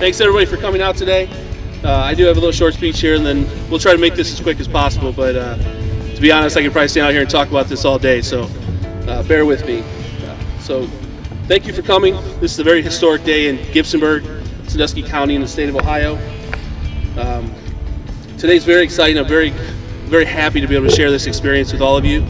thanks everybody for coming out today. I do have a little short speech here, and then we'll try to make this as quick as possible, but to be honest, I could probably stand out here and talk about this all day, so bear with me. So thank you for coming. This is a very historic day in Gibsonburg, Sandusky County in the state of Ohio. Today's very exciting. I'm very happy to be able to share this experience with all of you.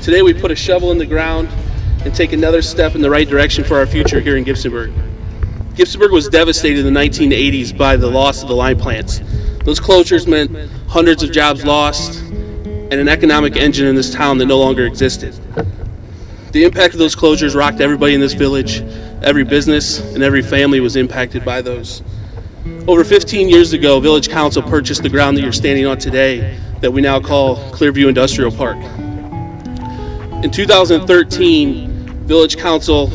Today we put a shovel in the ground and take another step in the right direction for our future here in Gibsonburg. Gibsonburg was devastated in the 1980s by the loss of the lime plants. Those closures meant hundreds of jobs lost and an economic engine in this town that no longer existed. The impact of those closures rocked everybody in this village. Every business and every family was impacted by those. Over 15 years ago, Village Council purchased the ground that you're standing on today that we now call Clearview Industrial Park. In 2013, Village Council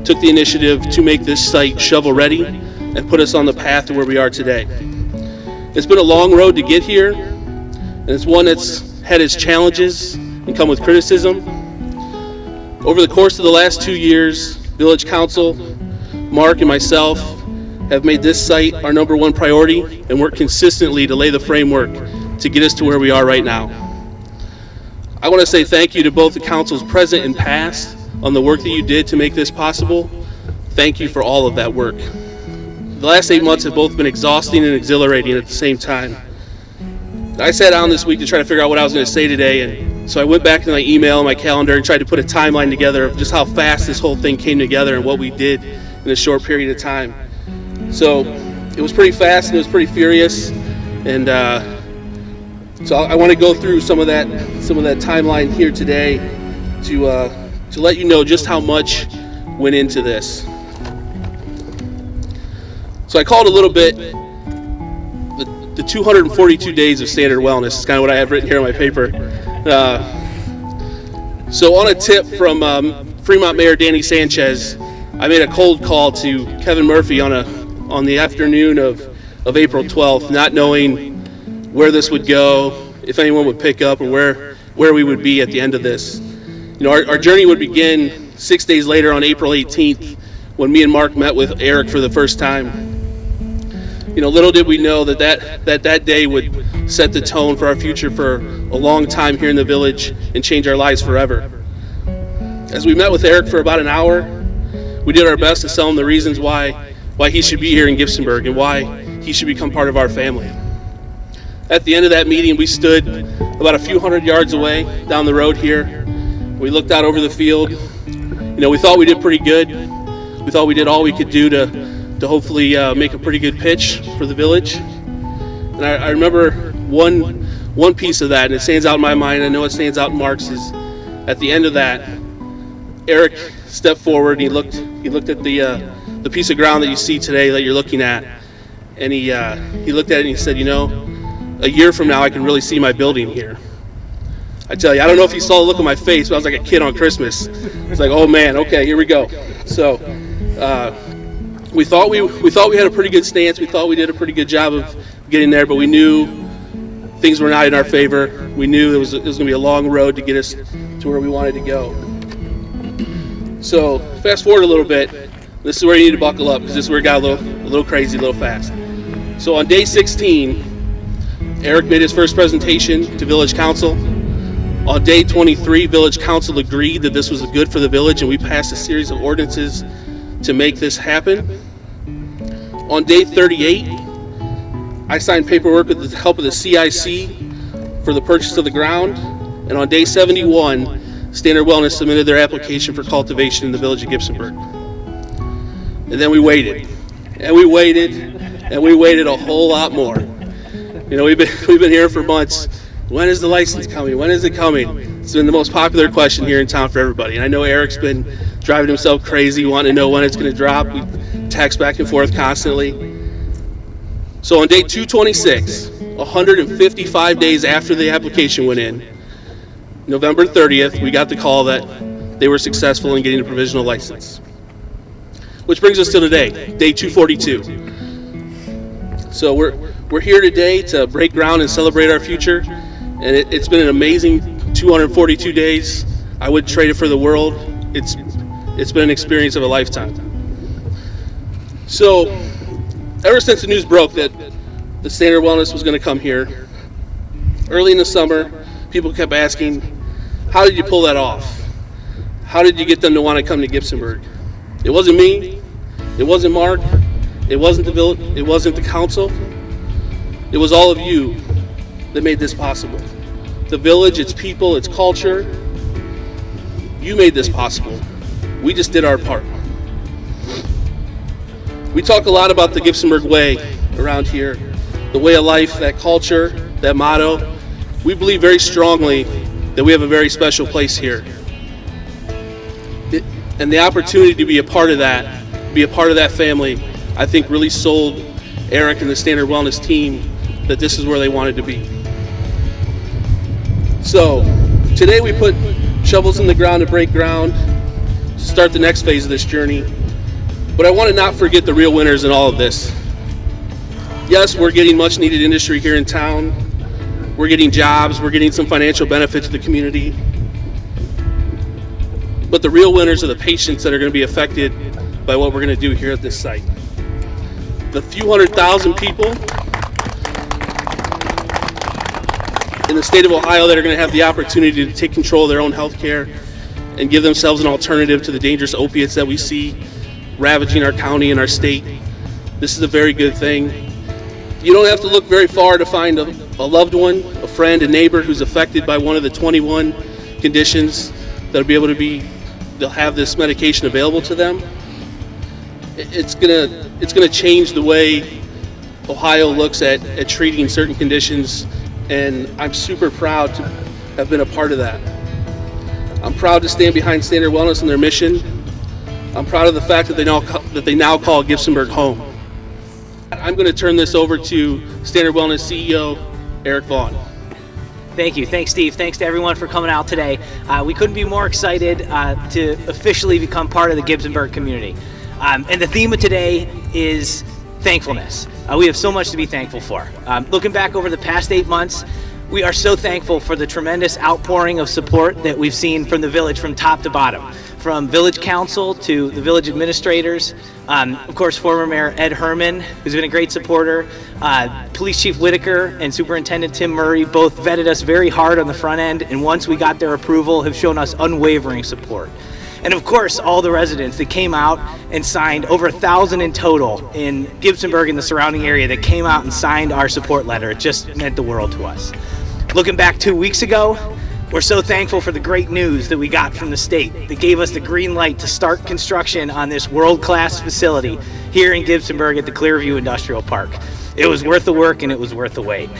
took the initiative to make this site shovel ready and put us on the path to where we are today. It's been a long road to get here, and it's one that's had its challenges and come with criticism. Over the course of the last 2 years, Village Council, Mark and myself have made this site our #1 priority and work consistently to lay the framework to get us to where we are right now. I want to say thank you to both the councils present and past on the work that you did to make this possible. Thank you for all of that work. The last 8 months have both been exhausting and exhilarating at the same time. I sat down this week to try to figure out what I was going to say today, and so I went back to my email and my calendar and tried to put a timeline together of just how fast this whole thing came together and what we did in a short period of time. So it was pretty fast and it was pretty furious, and so I want to go through some of that timeline here today to let you know just how much went into this. So I called a little bit the 242 days of standard wellness. Is kind of what I have written here on my paper. So on a tip from Fremont Mayor Danny Sanchez, I made a cold call to Kevin Murphy on the afternoon of April 12th, not knowing where this would go, if anyone would pick up, or where we would be at the end of this. You know, our journey would begin 6 days later on April 18th when me and Mark met with Eric for the first time. You know, little did we know that day would set the tone for our future for a long time here in the village and change our lives forever. As we met with Eric for about an hour, we did our best to sell him the reasons why he should be here in Gibsonburg and why he should become part of our family. At the end of that meeting, we stood about a few hundred yards away down the road here. We looked out over the field. You know, we thought we did pretty good. We thought we did all we could do to hopefully make a pretty good pitch for the village. And I remember one piece of that, and it stands out in my mind. I know it stands out in Mark's. Is at the end of that, Eric stepped forward and he looked at the piece of ground that you see today that you're looking at, and he looked at it and he said, you know, a year from now I can really see my building here. I tell you, I don't know if you saw the look on my face, but I was like a kid on Christmas. It's like, oh man, okay, here we go. So we thought we had a pretty good stance. We thought we did a pretty good job of getting there, but we knew things were not in our favor. We knew it was going to be a long road to get us to where we wanted to go. So fast forward a little bit. This is where you need to buckle up, because this is where it got a little crazy, a little fast. So on day 16, Eric made his first presentation to Village Council. On day 23, Village Council agreed that this was good for the village, and we passed a series of ordinances to make this happen. On day 38, I signed paperwork with the help of the CIC for the purchase of the ground, and on day 71, Standard Wellness submitted their application for cultivation in the village of Gibsonburg. And then we waited, and we waited, and we waited a whole lot more. You know, we've been here for months. When is the license coming? When is it coming? It's been the most popular question here in town for everybody. And I know Eric's been driving himself crazy, wanting to know when it's going to drop. We text back and forth constantly. So on day 226, 155 days after the application went in, November 30th, we got the call that they were successful in getting a provisional license. Which brings us to today, day 242. So we're here today to break ground and celebrate our future, and it's been an amazing 242 days. I wouldn't trade it for the world. It's been an experience of a lifetime. So, ever since the news broke that the Standard Wellness was going to come here, early in the summer, people kept asking, how did you pull that off? How did you get them to want to come to Gibsonburg? It wasn't me, it wasn't Mark, it wasn't the village, it wasn't the council, it was all of you that made this possible. The village, its people, its culture, you made this possible. We just did our part. We talk a lot about the Gibsonburg way around here, the way of life, that culture, that motto. We believe very strongly that we have a very special place here. And the opportunity to be a part of that, be a part of that family, I think really sold Eric and the Standard Wellness team that this is where they wanted to be. So today we put shovels in the ground to break ground, to start the next phase of this journey. But I want to not forget the real winners in all of this. Yes, we're getting much needed industry here in town. We're getting jobs, we're getting some financial benefit to the community. But the real winners are the patients that are going to be affected by what we're going to do here at this site. The few 100,000 people in the state of Ohio that are going to have the opportunity to take control of their own health care and give themselves an alternative to the dangerous opiates that we see ravaging our county and our state. This is a very good thing. You don't have to look very far to find a loved one, a friend, a neighbor who's affected by one of the 21 conditions that'll be able to they'll have this medication available to them. It's gonna change the way Ohio looks at treating certain conditions, and I'm super proud to have been a part of that. I'm proud to stand behind Standard Wellness and their mission. I'm proud of the fact that they now call Gibsonburg home. I'm going to turn this over to Standard Wellness CEO Eric Vaughn. Thank you. Thanks, Steve. Thanks to everyone for coming out today. We couldn't be more excited to officially become part of the Gibsonburg community. And the theme of today is thankfulness. We have so much to be thankful for. Looking back over the past 8 months, we are so thankful for the tremendous outpouring of support that we've seen from the village from top to bottom. From village council to the village administrators, of course former Mayor Ed Herman, who's been a great supporter, Police Chief Whitaker and Superintendent Tim Murray both vetted us very hard on the front end, and once we got their approval have shown us unwavering support. And of course all the residents that came out and signed, over 1,000 in total in Gibsonburg and the surrounding area that came out and signed our support letter. It just meant the world to us. Looking back 2 weeks ago, we're so thankful for the great news that we got from the state that gave us the green light to start construction on this world-class facility here in Gibsonburg at the Clearview Industrial Park. It was worth the work and it was worth the wait.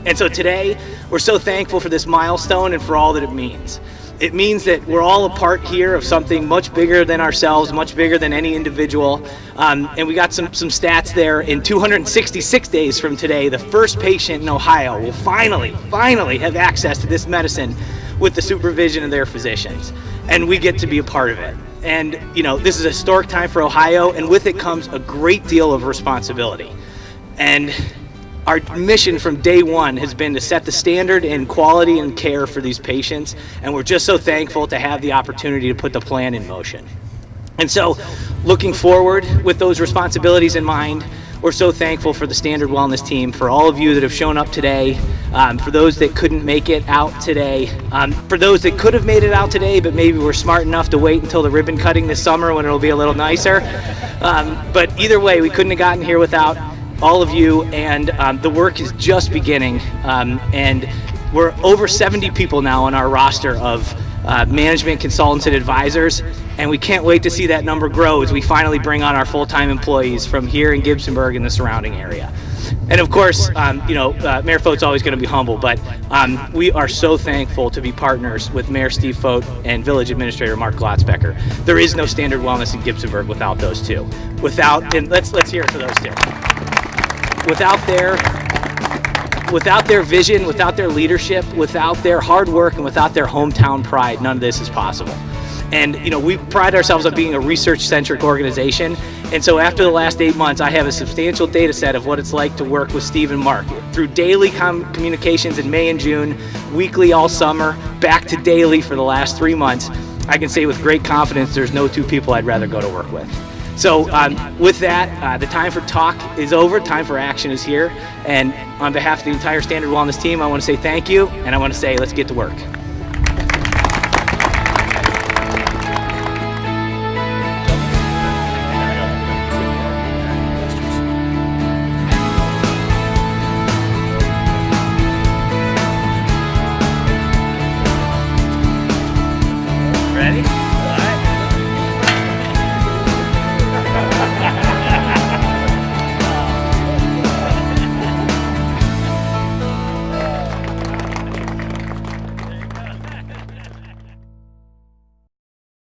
And so today, we're so thankful for this milestone and for all that it means. It means that we're all a part here of something much bigger than ourselves, much bigger than any individual. And we got some stats there. In 266 days from today, the first patient in Ohio will finally have access to this medicine with the supervision of their physicians. And we get to be a part of it. And you know, this is a historic time for Ohio, and with it comes a great deal of responsibility. And our mission from day one has been to set the standard in quality and care for these patients, and we're just so thankful to have the opportunity to put the plan in motion. And so, looking forward with those responsibilities in mind, we're so thankful for the Standard Wellness team, for all of you that have shown up today, for those that couldn't make it out today, for those that could have made it out today but maybe were smart enough to wait until the ribbon cutting this summer when it'll be a little nicer. But either way, we couldn't have gotten here without all of you, and the work is just beginning, and we're over 70 people now on our roster of management consultants and advisors, and we can't wait to see that number grow as we finally bring on our full-time employees from here in Gibsonburg and the surrounding area. And of course, Mayor Fote's always going to be humble, but we are so thankful to be partners with Mayor Steve Fote and Village Administrator Mark Glotzbecker. There is no Standard Wellness in Gibsonburg without those two. And let's hear it for those two. Without their vision, without their leadership, without their hard work, and without their hometown pride, none of this is possible. And you know, we pride ourselves on being a research-centric organization, and so after the last 8 months, I have a substantial data set of what it's like to work with Steve and Mark. Through daily communications in May and June, weekly all summer, back to daily for the last 3 months, I can say with great confidence there's no two people I'd rather go to work with. So with that, the time for talk is over, time for action is here. And on behalf of the entire Standard Wellness team, I want to say thank you, and I want to say let's get to work.